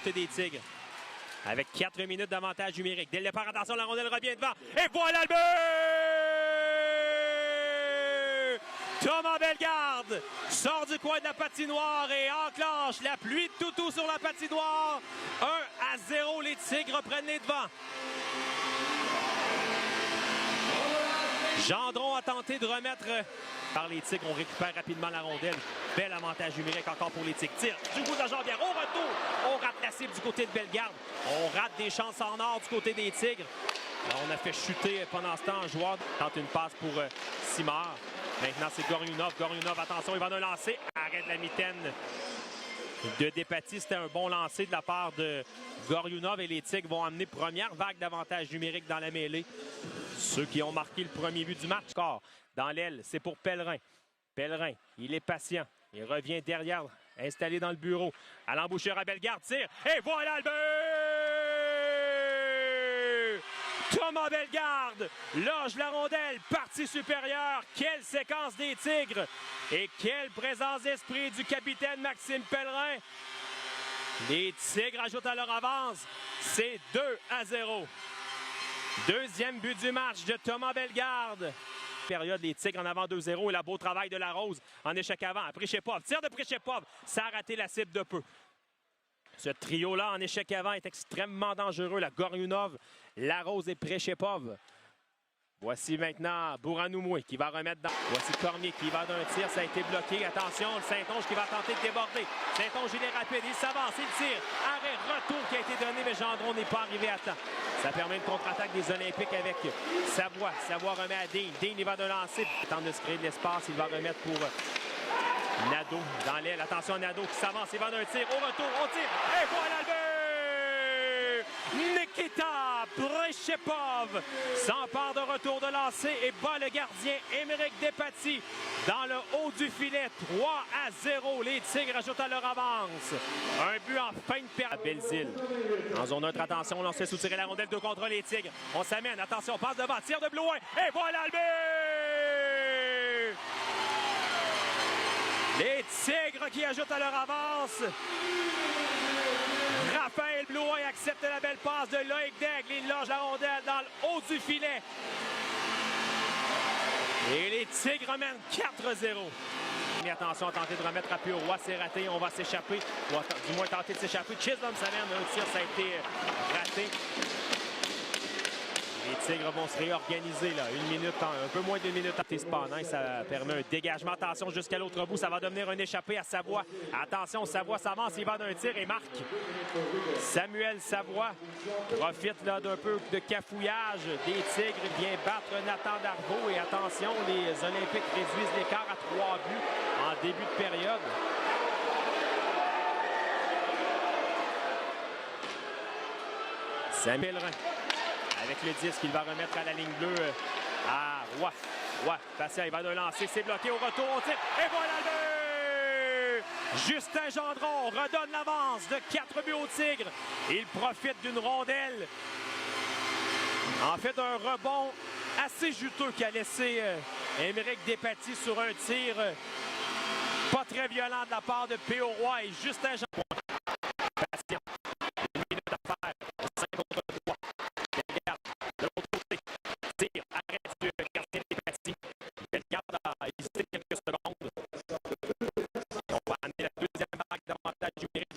côté des Tigres. Avec 4 minutes d'avantage numérique. Dès le départ, attention, la rondelle revient devant. Et voilà le but! Thomas Bellegarde sort du coin de la patinoire et enclenche la pluie de toutou sur la patinoire. 1-0, les Tigres reprennent les devants. Gendron a tenté de remettre par les Tigres. On récupère rapidement la rondelle. Bel avantage numérique encore pour les Tigres. Tire du bout de la jambière. Au retour, on rate la cible du côté de Bellegarde. On rate des chances en or du côté des Tigres. Là, on a fait chuter pendant ce temps un joueur. Tente une passe pour Simard. Maintenant, c'est Goriounov. Goriounov, attention, il va nous lancer. Arrête la mitaine de Despatie. C'était un bon lancer de la part de Goriounov. Et les Tigres vont amener première vague d'avantage numérique dans la mêlée. Ceux qui ont marqué le premier but du match. Score dans l'aile, c'est pour Pellerin. Pellerin, il est patient. Il revient derrière, installé dans le bureau. À l'embouchure à Bellegarde, tire. Et voilà le but! Thomas Bellegarde loge la rondelle, partie supérieure. Quelle séquence des Tigres! Et quelle présence d'esprit du capitaine Maxime Pellerin. Les Tigres ajoutent à leur avance. C'est 2-0. Deuxième but du match de Thomas Bellegarde. Période, les Tigres en avant 2-0 et le beau travail de Larose en échec avant. Prichepov, tir de Prichepov, ça a raté la cible de peu. Ce trio-là en échec avant est extrêmement dangereux. La Goriounov, Larose et Prichepov. Voici maintenant Bouranoumoué qui va remettre dans... Voici Cormier qui va d'un tir, ça a été bloqué. Attention, le Saint-Onge qui va tenter de déborder. Saint-Onge, il est rapide, il s'avance, il tire. Arrêt, retour qui a été donné, mais Gendron n'est pas arrivé à temps. Ça permet une contre-attaque des Olympiques avec Savoie. Savoie remet à Dean. Dean, il va de lancer. Il tente de se créer de l'espace, il va remettre pour Nadeau dans l'aile. Attention, Nadeau qui s'avance, il va d'un tir. Au retour, on tire. Et voilà le but! Nikita Prichepov s'empare de retour de lancer et bat le gardien Émeric Despatie dans le haut du filet. 3-0. Les Tigres ajoutent à leur avance. Un but en fin de période. Belzile. En zone neutre, attention, on se fait soutirer la rondelle 2 contre les Tigres. On s'amène, attention, passe devant, tir de Blouin. Et voilà le but! Les Tigres qui ajoutent à leur avance. Raphaël Blouin accepte la belle passe de Loïc Daigle. Il loge la rondelle dans le haut du filet. Et les Tigres mènent 4-0. Mais attention, tenter de remettre appui au roi, c'est raté. On va s'échapper. Ou du moins tenter de s'échapper. Chisholm s'amène un tir, ça a été raté. Les Tigres vont se réorganiser là. Un peu moins d'une minute. Cependant, ça permet un dégagement. Attention jusqu'à l'autre bout. Ça va devenir un échappé à Savoie. Attention, Savoie s'avance. Il va d'un tir et marque. Samuel Savoie profite là d'un peu de cafouillage des Tigres. Il vient battre Nathan Darbo. Et attention, les Olympiques réduisent l'écart à 3 buts en début de période. Samuel Pellerin. Avec le disque, il va remettre à la ligne bleue à Roy. Roy, patient, il va le lancer, c'est bloqué au retour, on tire, et voilà le but! Justin Gendron redonne l'avance de 4 buts aux Tigres. Il profite d'une rondelle. En fait, un rebond assez juteux qu'a laissé Émeric Despatie sur un tir pas très violent de la part de P.O. Roy et Justin Gendron. Patient, 1 minute à faire, 5 contre 3. Bellegarde a hésité quelques secondes. On va amener la deuxième vague d'avantage numérique.